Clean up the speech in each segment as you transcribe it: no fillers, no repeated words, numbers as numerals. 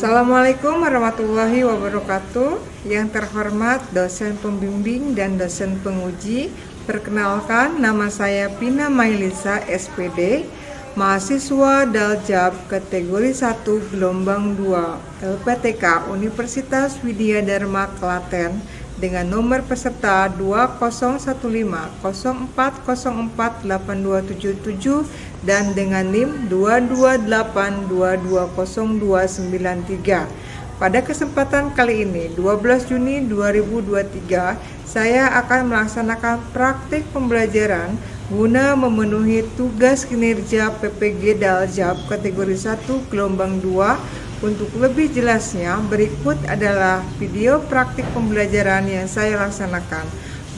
Assalamualaikum warahmatullahi wabarakatuh. Yang terhormat dosen pembimbing dan dosen penguji, perkenalkan nama saya Pina Mailisa SPD, mahasiswa Daljab kategori 1 gelombang 2 LPTK Universitas Widya Dharma Klaten dengan nomor peserta 201504048277 dan dengan NIM 228220293. Pada kesempatan kali ini, 12 Juni 2023, saya akan melaksanakan praktik pembelajaran guna memenuhi tugas kinerja PPG Daljab kategori 1 gelombang 2. Untuk lebih jelasnya, berikut adalah video praktik pembelajaran yang saya laksanakan.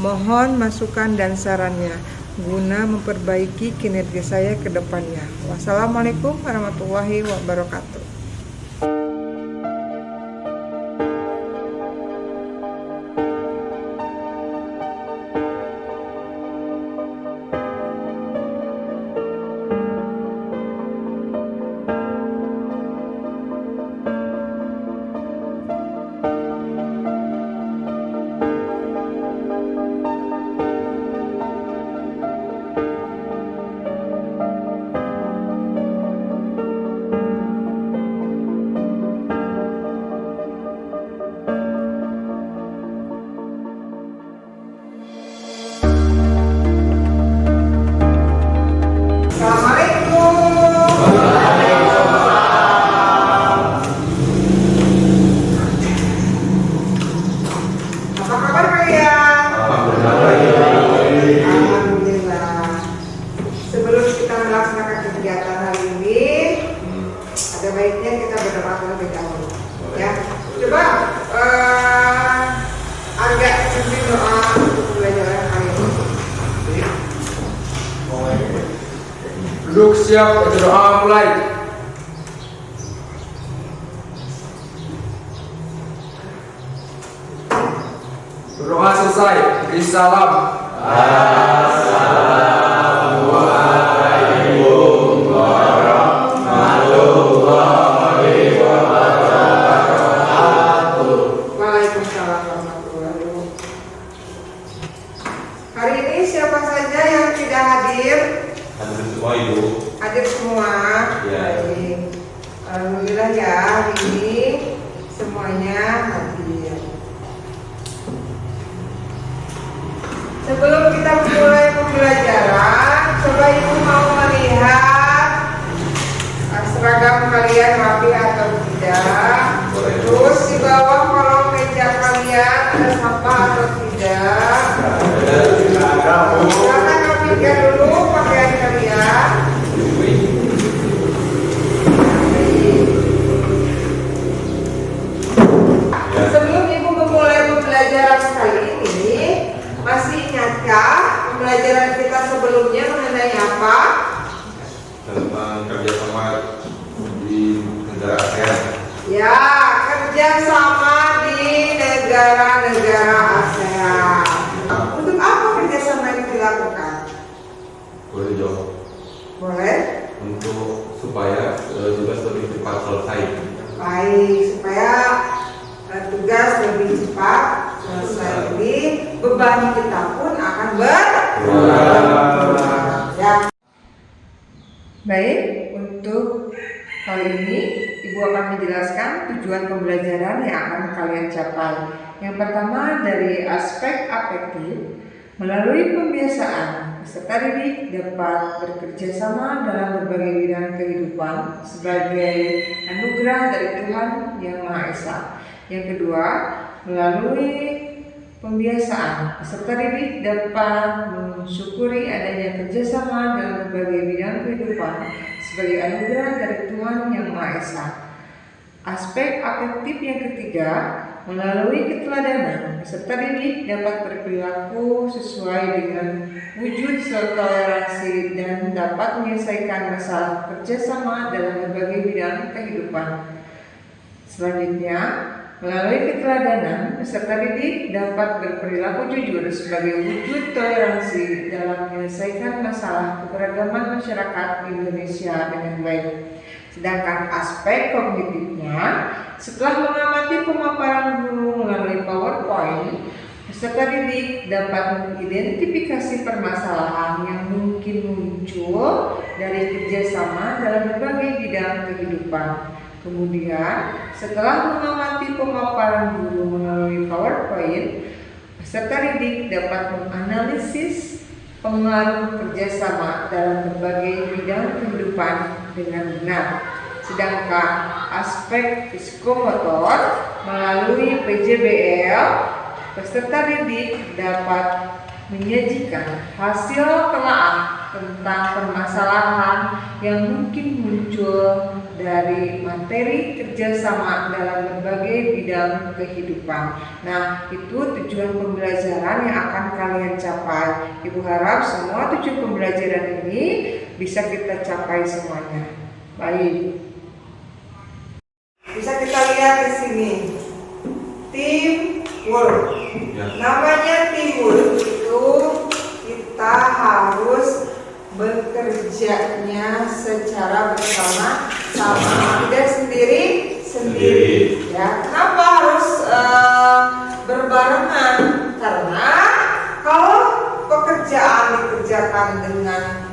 Mohon masukan dan sarannya guna memperbaiki kinerja saya ke depannya. Wassalamualaikum warahmatullahi wabarakatuh. Ada baiknya kita berdoa terlebih dahulu, ya. Coba agak pimpin doa untuk pembelajaran hari ini. Duduk siap, doa mulai. Berdoa selesai, beri salam. Assalamualaikum warahmatullahi wabarakatuh. Waalaikumsalam warahmatullahi wabarakatuh. Hari ini siapa saja yang tidak hadir? Hadir semua Ibu. Hadir semua. Ya. Baik. Alhamdulillah ya, hari ini semuanya hadir. Sebelum kita mulai pembelajaran, coba Ibu mau melihat seragam kalian rapi atau tidak. Boleh. Terus di bawah kolom meja kalian ada sampah atau tidak. Silakan rapikan dulu pakaian kalian. Sebelum Ibu memulai pembelajaran kali ini, masih ingatkah pembelajaran kita sebelumnya mengenai apa? Tentang kerjasama di negara ASEAN. Ya, kerjasama di negara-negara ASEAN. Untuk apa kerjasama itu dilakukan? Boleh jawab. Boleh? Untuk supaya tugas lebih cepat selesai. Baik, supaya tugas lebih cepat selesai. Jadi beban kita pun akan berkurang. Ya. Baik, untuk kali ini Ibu akan menjelaskan tujuan pembelajaran yang akan kalian capai. Yang pertama dari aspek afektif, melalui pembiasaan peserta didik dapat bekerja sama dalam berbagai bidang kehidupan sebagai anugerah dari Tuhan Yang Maha Esa. Yang kedua, melalui pembiasaan peserta didik dapat mensyukuri adanya kerjasama dalam berbagai bidang kehidupan sebagai anugerah dari Tuhan Yang Maha Esa. Aspek afektif yang ketiga, melalui keteladanan peserta didik dapat berperilaku sesuai dengan wujud toleransi dan dapat menyelesaikan masalah kerjasama dalam berbagai bidang kehidupan. Selanjutnya, melalui keteladanan peserta didik dapat berperilaku jujur sebagai wujud toleransi dalam menyelesaikan masalah keberagaman masyarakat Indonesia dengan baik. Sedangkan aspek kognitifnya, setelah mengamati pemaparan guru melalui PowerPoint, peserta didik dapat mengidentifikasi permasalahan yang mungkin muncul dari kerjasama dalam berbagai bidang kehidupan. Kemudian, setelah mengamati pemaparan guru melalui PowerPoint, peserta didik dapat menganalisis pengaruh kerjasama dalam berbagai bidang kehidupan dengan benar. Sedangkan aspek psikomotor melalui PJBL, peserta didik dapat menyajikan hasil telaah tentang permasalahan yang mungkin muncul dari materi kerjasama dalam berbagai bidang kehidupan. Nah, itu tujuan pembelajaran yang akan kalian capai. Ibu harap semua tujuan pembelajaran ini bisa kita capai semuanya. Baik. Bisa kita lihat di sini. Teamwork. Namanya teamwork itu kita harus bekerjanya secara bersama-sama, tidak sendiri. Ya, kenapa harus berbarengan? Karena kalau pekerjaan dikerjakan dengan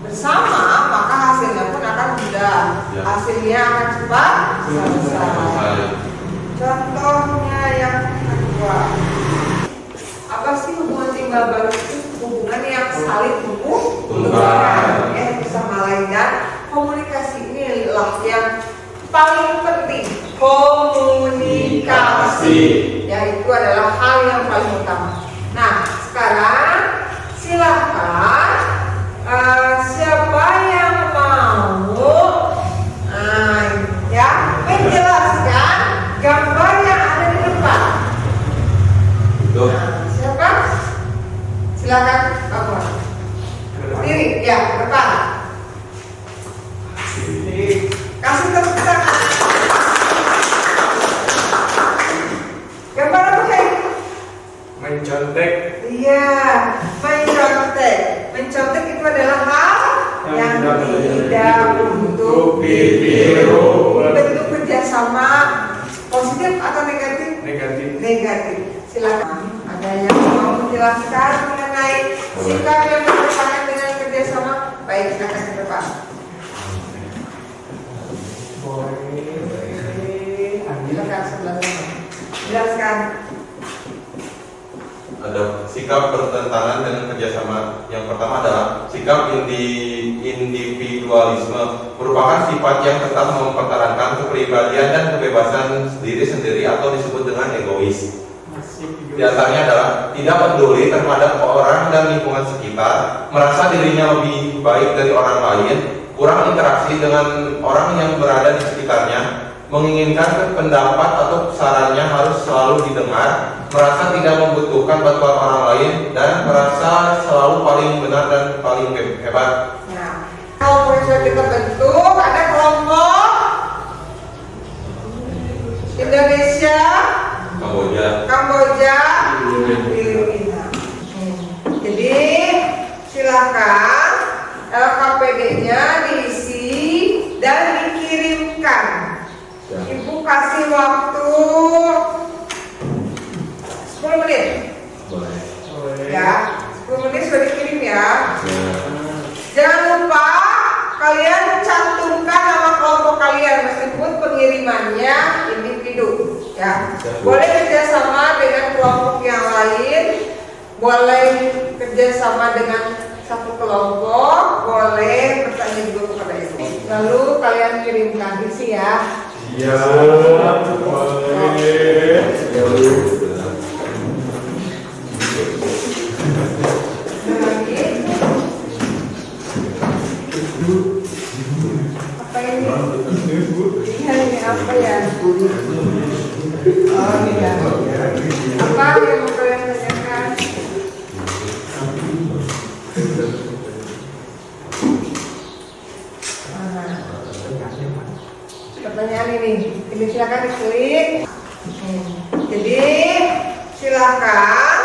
bersama, maka hasilnya pun akan mudah. Hasilnya akan cepat selesai. Contohnya yang kedua, apa sih hubungan timbal balik itu? Hubungan yang saling menguntungkan, bersama lain, dan komunikasi inilah yang paling penting. Komunikasi, yaitu adalah hal yang paling utama. Nah, sekarang silakan siapa yang mau menjelaskan gambar yang ada di depan. Siapa? Silakan, Bapak. Diri, ya, depan. Kasih tepuk tangan. Gambar apa kayak? Mencontek. Iya, mencontek. Mencontek itu adalah hal yang tidak untuk ditiru. Bentuk kerjasama positif atau negatif? Negatif. Silakan. Ada yang mau menjelaskan mengenai sikap yang bertentangan dengan kerjasama? Baik, silakan ke depan. Silakan sebelah sana. Jelaskan. Ada sikap bertentangan dengan kerjasama. Yang pertama adalah sikap individualisme, merupakan sifat yang tetap mempertahankan kepribadian dan kebebasan sendiri-sendiri atau disebut dengan egois. Biasanya adalah tidak peduli terhadap orang dan lingkungan sekitar, merasa dirinya lebih baik dari orang lain, kurang interaksi dengan orang yang berada di sekitarnya, menginginkan pendapat atau sarannya harus selalu didengar, merasa tidak membutuhkan bantuan orang lain, dan merasa selalu paling benar dan paling hebat. Nah, kelompok yang sudah kita bentuk, ada kelompok Indonesia, Kamboja, Filipina. Jadi silakan LKPD-nya diisi dan dikirimkan. Ibu kasih waktu 10 menit. Ya, 10 menit sudah dikirim ya. Jangan lupa kalian cantumkan nama kelompok kalian meskipun pengirimannya individu. Ya, boleh kerjasama dengan kelompok yang lain, boleh kerjasama dengan satu kelompok, boleh bertanya juga kepada ibu. Lalu kalian kirimkan isi ya. Iya. Apa ini? Ini apa ya? Oh iya. Apa yang mau kalian tanyakan? Pertanyaan ini silakan diklik. Jadi silakan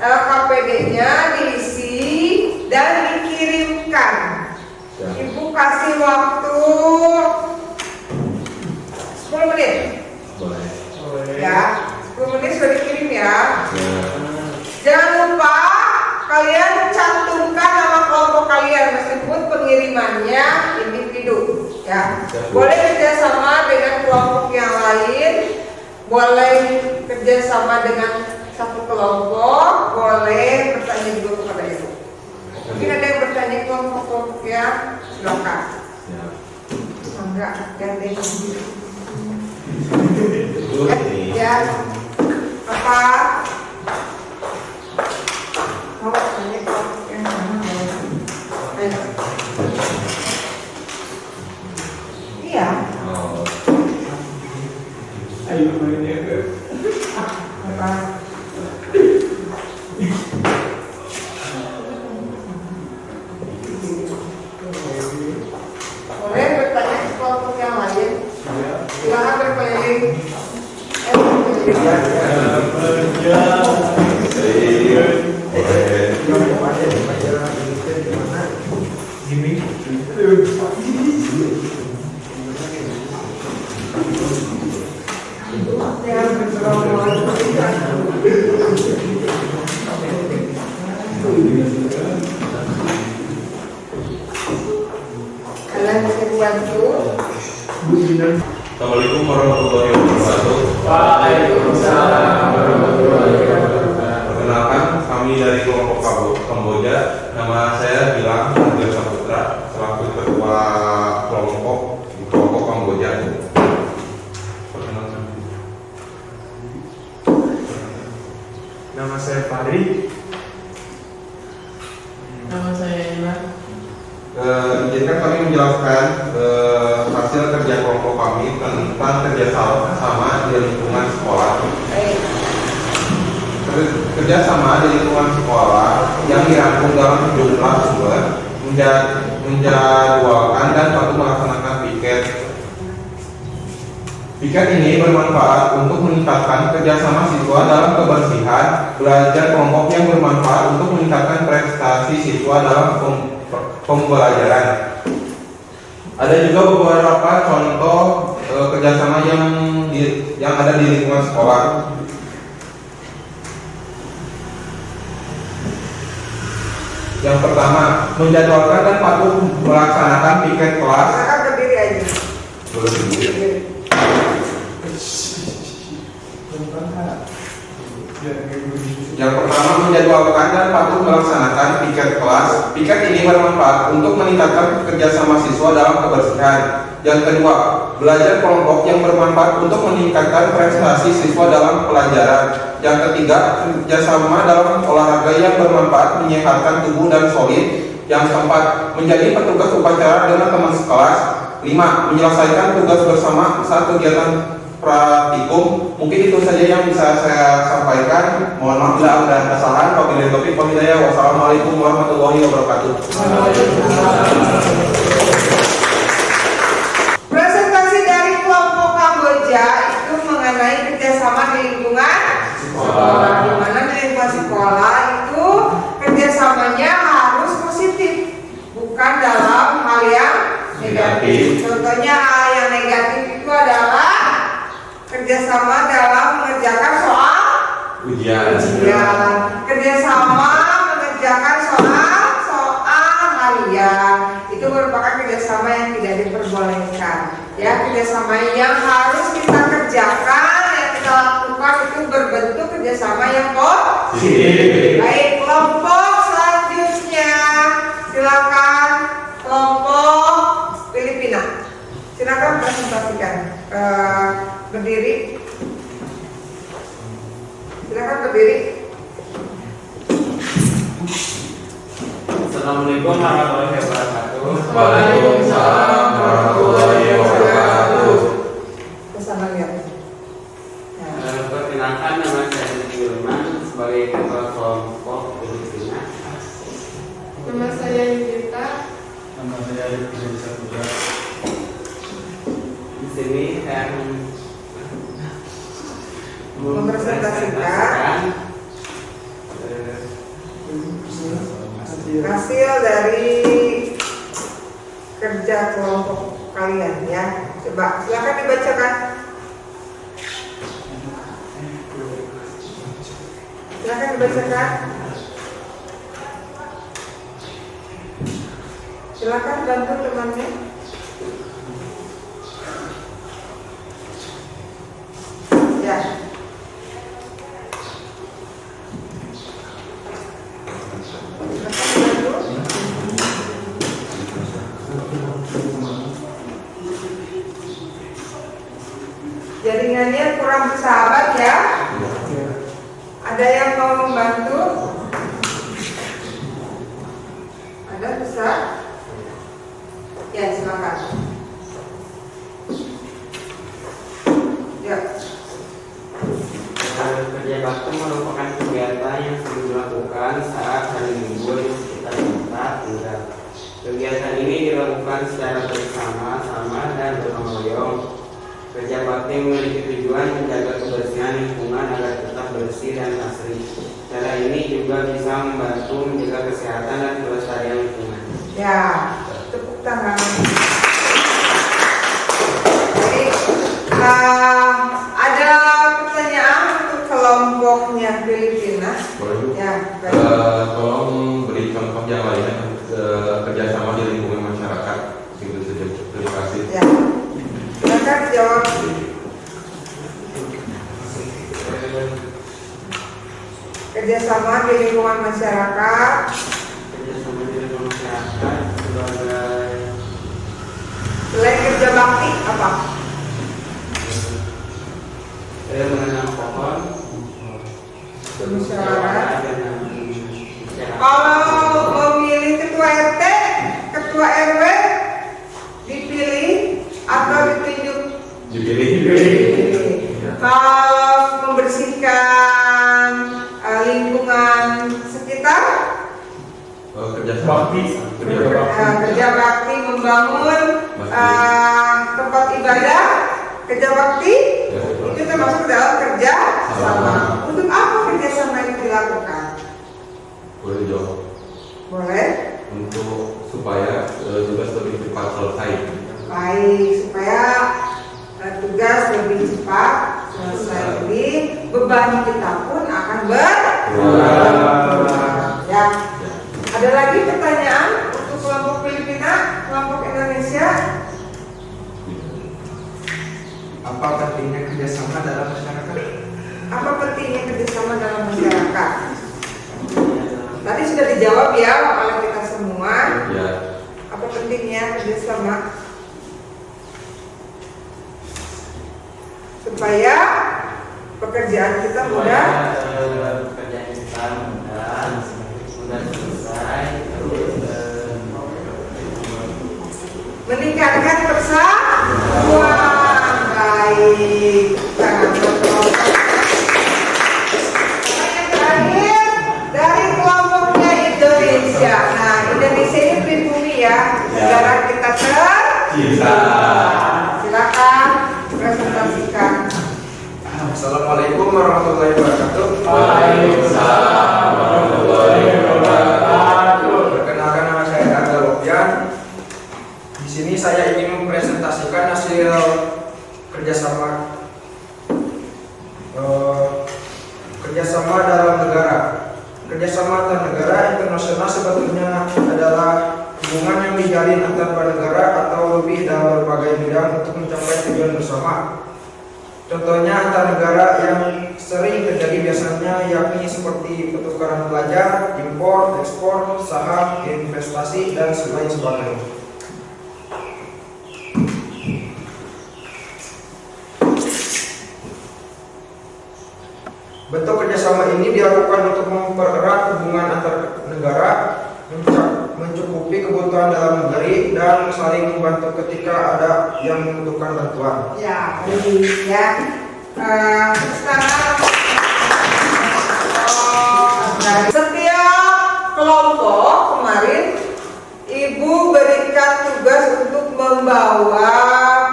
LKPD-nya diisi dan dikirimkan. Ibu kasih waktu 10 menit. Boleh. Ya, 10 menit sudah dikirim ya. Ya. Jangan lupa kalian cantumkan nama kelompok kalian meskipun pengirimannya individu. Ya, boleh kerjasama dengan kelompok yang lain, boleh kerjasama dengan satu kelompok, boleh bertanya juga kepada ibu. Mungkin ada yang bertanya kelompok-kelompok ya, silakan. Ya. Enggak, ganti. Itu ini. Ya, apa? Mau tanya kelompok yang sama? Ayo. Iya. Oh. Ayo mainnya ke. Apa? Boleh bertanya ke kelompok yang lain. Silakan berkeliling. Yang bergerombol. Kalian bisa bantu. Assalamualaikum warahmatullahi wabarakatuh. Waalaikumsalam warahmatullahi wabarakatuh. Perkenalkan, kami dari kelompok Kamboja. Nama saya Gilang Arjo Saputra, selaku ketua kelompok di kelompok Kamboja. Perkenalkan. Nama saya Fahri. Nama saya Iman. Izinkan kami menjelaskan hasil kerja kelompok kami tentang kerjasama di lingkungan sekolah. Kerjasama di lingkungan sekolah yang dirangkum dalam sejumlah sumber menjadwalkan dan patuh melaksanakan piket. Piket ini bermanfaat untuk meningkatkan kerjasama siswa dalam kebersihan, belajar kelompok yang bermanfaat untuk meningkatkan prestasi siswa dalam pembelajaran. Ada juga beberapa contoh kerjasama yang ada di lingkungan sekolah. Yang pertama, menjadwalkan dan patuh melaksanakan piket kelas. Silakan berdiri aja. Boleh berdiri. Yang pertama, menjadwalkan dan patuh melaksanakan piket kelas. Piket ini bermanfaat untuk meningkatkan kerjasama siswa dalam kebersihan. Yang kedua, belajar kelompok yang bermanfaat untuk meningkatkan prestasi siswa dalam pelajaran. Yang ketiga, kerjasama dalam olahraga yang bermanfaat menyehatkan tubuh dan solid. Yang keempat, menjadi petugas upacara dengan teman sekelas. 5. Menyelesaikan tugas bersama saat kegiatan praktikum. Mungkin itu saja yang bisa saya sampaikan. Mohon maaf bila ada kesalahan. Wabillahi taufiq wal hidayah. Wassalamualaikum warahmatullahi wabarakatuh. Presentasi dari kelompok Kamboja itu mengenai kerjasama di lingkungan sekolah. Di mana di lingkungan sekolah itu kerjasamanya harus positif, bukan dalam hal yang negatif. Contohnya hal yang negatif itu adalah kerjasama dalam mengerjakan soal Ujian. kerjasama mengerjakan soal harian itu merupakan kerjasama yang tidak diperbolehkan. Ya, kerjasama yang harus kita kerjakan, yang kita lakukan itu berbentuk kerjasama yang positif. Baik, kelompok selanjutnya silakan kelompok Filipina. Silakan presentasikan. Berdiri. Silakan berdiri. Assalamualaikum warahmatullahi wabarakatuh. Waalaikumsalam warahmatullahi wabarakatuh. Bersama lihat. Perkenalkan, nama saya Yulman sebagai ketua kelompok Filipina. Nama saya Yudita. Nama saya Arjo Saputra. Di sini saya akan Mempresentasikan hasil dari kerja kelompok kalian ya. Coba silakan dibacakan. Silakan dibacakan. Silakan bantu temannya. Ya. Jaringannya kurang bersahabat ya. Ada yang mau membantu? Ada bisa? Ya silakan. Ya. Kerja bakti merupakan kegiatan yang sering dilakukan saat hari Minggu di sekitar tempat tinggal. Kegiatan ini dilakukan secara bersama-sama dan gotong royong. Kerja bakti memiliki tujuan menjaga kebersihan lingkungan agar tetap bersih dan asri. Cara ini juga bisa membantu menjaga kesehatan dan kelestarian lingkungan. Ya, tepuk tangan. Jadi, ada pertanyaan untuk kelompoknya Filipina? Boleh. Ya, baik. Tolong beri contoh yang lainnya kerjasama di lingkungan masyarakat. Itu saja. Terima kasih. Ya. Silakan jawab. Kerjasama di lingkungan masyarakat. Kerjasama di lingkungan masyarakat sebagai Selain kerja bakti apa? menanam pohon, Bermusyawarah. dan Kalau memilih ketua RT, ketua RW dipilih atau ditunjuk? Dipilih. Kalau membersihkan lingkungan sekitar, Kerjasama. kerja bakti membangun tempat ibadah, kerja bakti itu termasuk dalam kerja sama. Untuk apa kerja sama itu dilakukan? Boleh dijawab. Boleh. Untuk supaya tugas lebih cepat selesai. Baik, supaya tugas lebih cepat selesai. Jadi beban kita pun akan berkurang. Ya. Ada lagi pertanyaan untuk kelompok Filipina, kelompok Indonesia? Apa pentingnya kerjasama dalam masyarakat? Apa pentingnya kerjasama dalam masyarakat? Tadi sudah dijawab ya oleh kita semua. Ya. Apa pentingnya kerjasama? Supaya pekerjaan kita mudah. pekerjaan kita mudah selesai, Meningkatkan persatuan. Baik. Yang terakhir dari kelompoknya Indonesia. Nah, Indonesia ini pribumi ya, negara kita tercinta. Silakan presentasikan. Assalamualaikum warahmatullahi wabarakatuh. Waalaikumsalam warahmatullahi wabarakatuh. Perkenalkan, nama saya Arda Lopian. Di sini saya ingin mempresentasikan hasil kerjasama dalam negara. Kerjasama antar negara internasional sebetulnya adalah hubungan yang dijalin antar negara atau lebih dalam berbagai bidang untuk mencapai tujuan bersama. Contohnya antar negara yang sering terjadi biasanya yakni seperti pertukaran pelajar, impor, ekspor, saham, investasi, dan lain sebagainya. Bentuk kerjasama ini dilakukan untuk mempererat hubungan antar negara, mencukupi kebutuhan dalam negeri, dan saling membantu ketika ada yang membutuhkan bantuan. Ya, baik ya. Sekarang setiap kelompok kemarin Ibu berikan tugas untuk membawa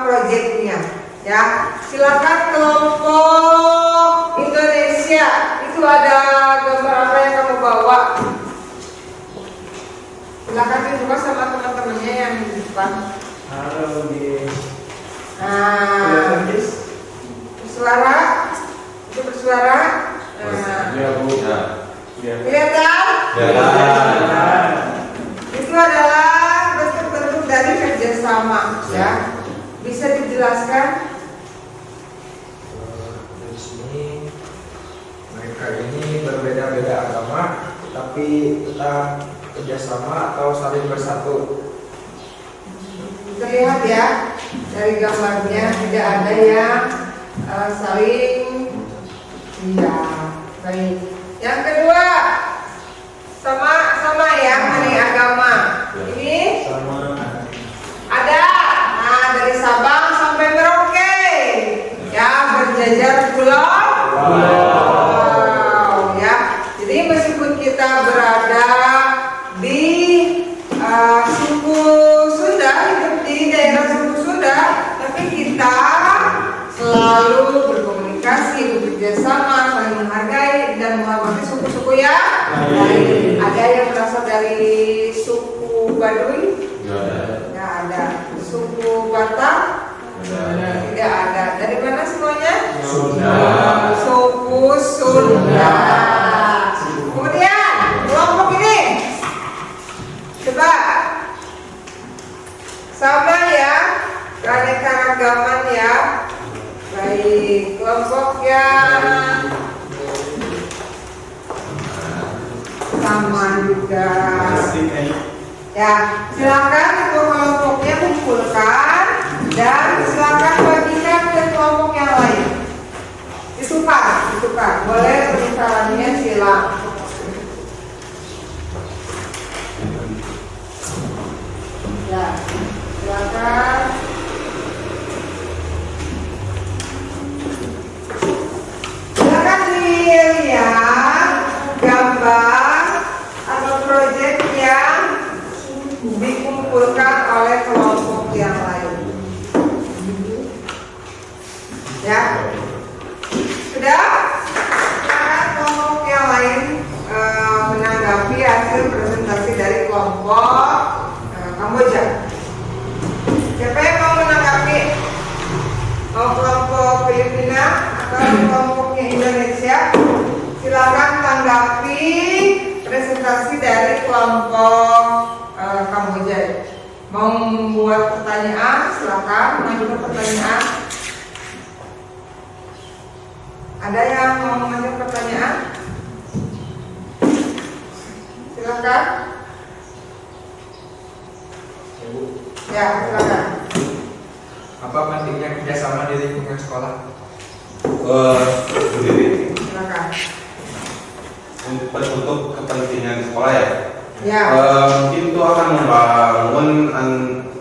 proyeknya. Ya, silakan kelompok Indonesia. Itu ada gambar apa yang kamu bawa? Silakan dibuka sama teman-temannya yang di depan. Halo, di Nah, bersuara, itu bersuara. Ya, Bu. Ya. Kelihatan? Itu adalah bentuk-bentuk dari kerjasama, ya. Bisa dijelaskan? Dari sini mereka ini berbeda-beda agama, tapi tetap kerjasama atau saling bersatu. Terlihat ya dari gambarnya tidak ada yang saling. Iya, baik. Yang kedua sama ya mengenai agama. Ini ada. Nah, dari Sabang sampai Merauke ya, berjajar pulau. Wow, ya. Jadi meskipun kita berada di suku Sunda, hidup di daerah suku Sunda, tapi kita selalu berkomunikasi, bekerja sama, saling menghargai dan menghormati suku-suku ya. Lain. Ada yang berasal dari suku Baduy? Nggak ada. Suku Batak? Tidak ada. Dari mana semuanya? Sunda. Suku Sunda. Kemudian kelompok ini, coba sama ya, keanekaragaman ya. Baik, kelompok yang sama juga. Ya, silakan untuk kelompoknya kumpulkan dan silakan bagikan ke kelompok yang lain. Ditukar. Boleh pemisahannya silakan. Ya, silakan. Silakan dilihat gambar atau proyek yang dikumpulkan oleh kelompok yang lain. Ya, sudah. Silakan kelompok yang lain menanggapi hasil presentasi dari kelompok Kamboja. Siapa yang mau menanggapi? Mau kelompok Filipina atau kelompoknya Indonesia? Silakan tanggapi presentasi dari kelompok Kamboja. Mau membuat pertanyaan? Silakan mengajukan pertanyaan. Ada yang mau mengajukan pertanyaan? Silakan. Ya, silakan. Apa pentingnya kerjasama di lingkungan sekolah? Sendiri. Silakan. Untuk kepentingan di sekolah ya. Ya. Mungkin itu akan membangun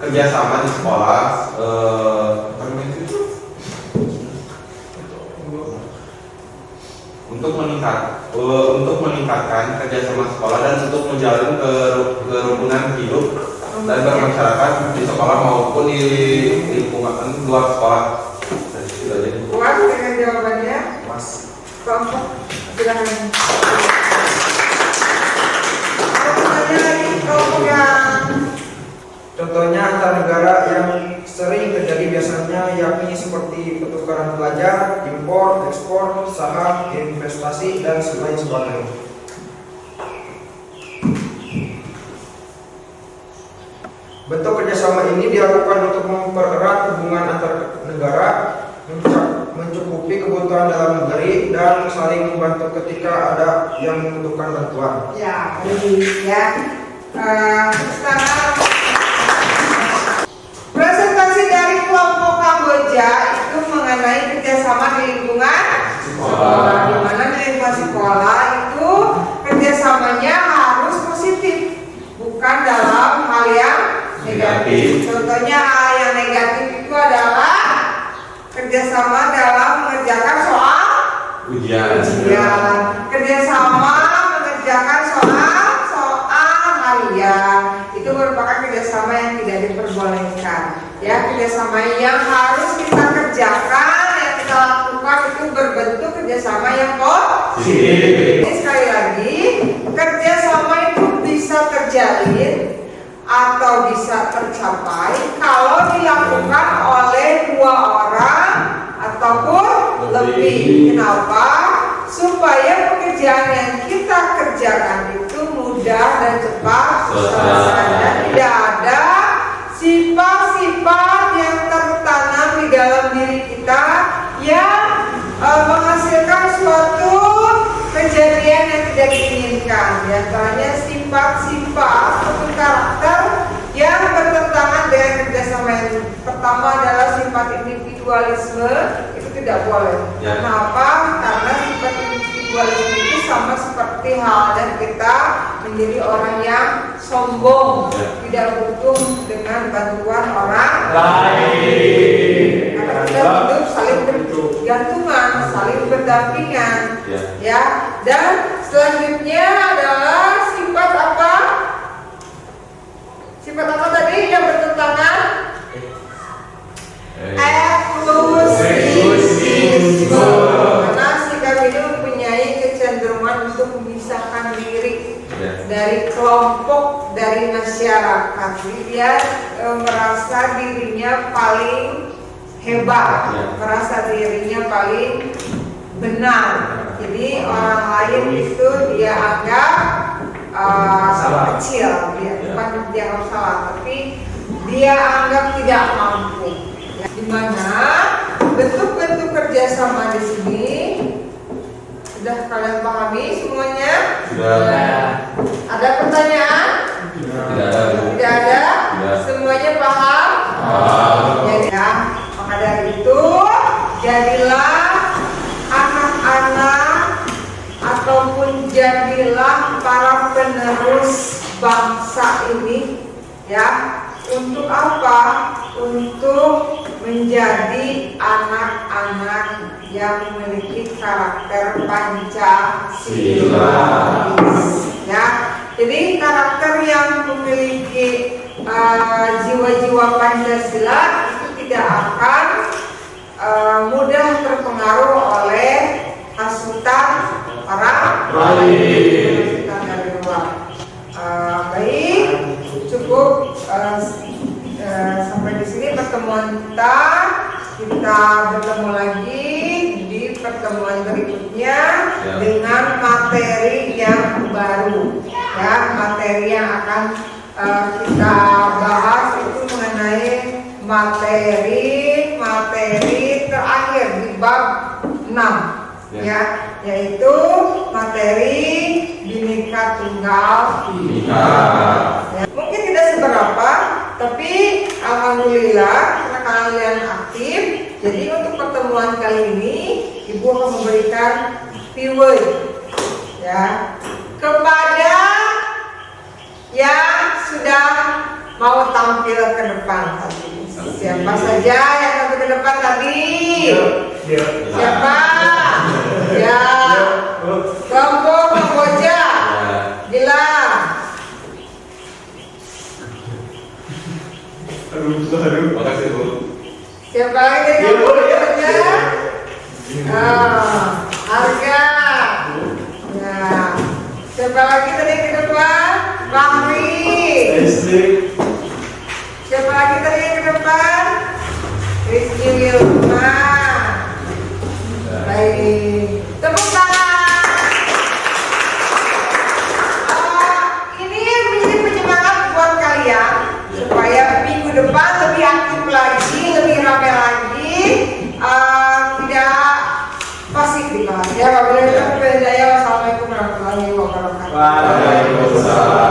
kerjasama di sekolah. Untuk meningkatkan kerjasama sekolah dan untuk menjalin kerukunan hidup dan bermasyarakat di sekolah maupun di lingkungan luar sekolah. Puas dengan jawabannya? Mas, Kelompok, silakan. Ada lagi kelompok yang contohnya antar negara yang sering terjadi biasanya yakni seperti pertukaran pelajar, impor, ekspor, saham, investasi, dan lain sebagainya. Bentuk kerjasama ini dilakukan untuk mempererat hubungan antar negara, mencukupi kebutuhan dalam negeri, dan saling membantu ketika ada yang membutuhkan bantuan. ya, ya. Sekarang presentasi dari kelompok Kamboja itu mengenai kerjasama di lingkungan sekolah. Di mana di lingkungan sekolah itu kerjasamanya harus positif, bukan dalam hal yang negatif. Contohnya hal yang negatif itu adalah kerjasama dalam mengerjakan soal Ujian. kerjasama mengerjakan soal harian itu merupakan kerjasama yang tidak diperbolehkan. Ya, kerjasama yang harus kita kerjakan, yang kita lakukan itu berbentuk kerjasama yang positif. Sekali lagi, kerjasama itu bisa terjalin atau bisa tercapai kalau dilakukan oleh 2 orang ataupun lebih. Kenapa? Supaya pekerjaan yang kita kerjakan itu mudah dan cepat selesai dan tidak ada sifat-sifat yang tertanam di dalam diri kita yang menghasilkan suatu kejadian yang tidak diinginkan. Di antaranya sifat-sifat atau karakter yang bertentangan dengan kerjasama. Yang pertama adalah sifat individualisme, itu tidak boleh. Kenapa? Karena sifat individualisme itu sama seperti halnya kita menjadi orang yang sombong, tidak butuh dengan bantuan orang lain. Karena kita hidup saling bergantungan, saling berdampingan, ya. Dan selanjutnya adalah sifat apa? Sifat apa tadi yang bertentangan? Eksklusifisme. Karena sikap ini mempunyai kecenderungan untuk memisahkan diri dari kelompok, dari masyarakat. Jadi dia merasa dirinya paling hebat, merasa dirinya paling benar. Jadi orang lain itu dia anggap kecil, bukan dia harus salah, tapi dia anggap tidak mampu. Di mana bentuk-bentuk kerjasama di sini sudah kalian pahami semuanya? Sudah. Ada pertanyaan? Tidak ada. Semuanya paham? Jadi ya, maka dari itu jadilah anak-anak ataupun jadilah para penerus bangsa ini, ya. Untuk apa? Untuk menjadi anak-anak yang memiliki karakter Pancasila. Ya, jadi karakter yang memiliki jiwa-jiwa Pancasila itu tidak akan mudah terpengaruh oleh hasutan orang lain, hasutan dari luar. Baik, cukup sampai di sini pertemuan kita. Kita bertemu lagi di pertemuan berikutnya dengan materi yang baru. Ya, materi yang akan kita bahas itu mengenai materi terakhir di bab 6, ya, yaitu materi Bhinneka Tunggal Ika. Ya, mungkin tidak seberapa, tapi alhamdulillah karena kalian aktif, jadi untuk pertemuan kali ini Ibu akan memberikan keyword, ya, kepada yang sudah mau tampil ke depan tadi. Siapa saja yang tampil ke depan tadi? Siapa? Ya, kelompok Kamboja. Bilang. Makasih Bu. Siapa lagi dari kelompok Kamboja? Harga. Ya. Siapa lagi tadi ke depan? Fahri. Siapa lagi tadi ke depan? Rizky Wilma. Baik. Tepuk tangan. Ini menjadi penyemangat buat kalian supaya minggu depan lebih aktif lagi, lebih ramai lagi, tidak pasif di kelas. Ya, wabillahi taufiq wal hidayah. Wassalamualaikum warahmatullahi wabarakatuh. Waalaikumsalam.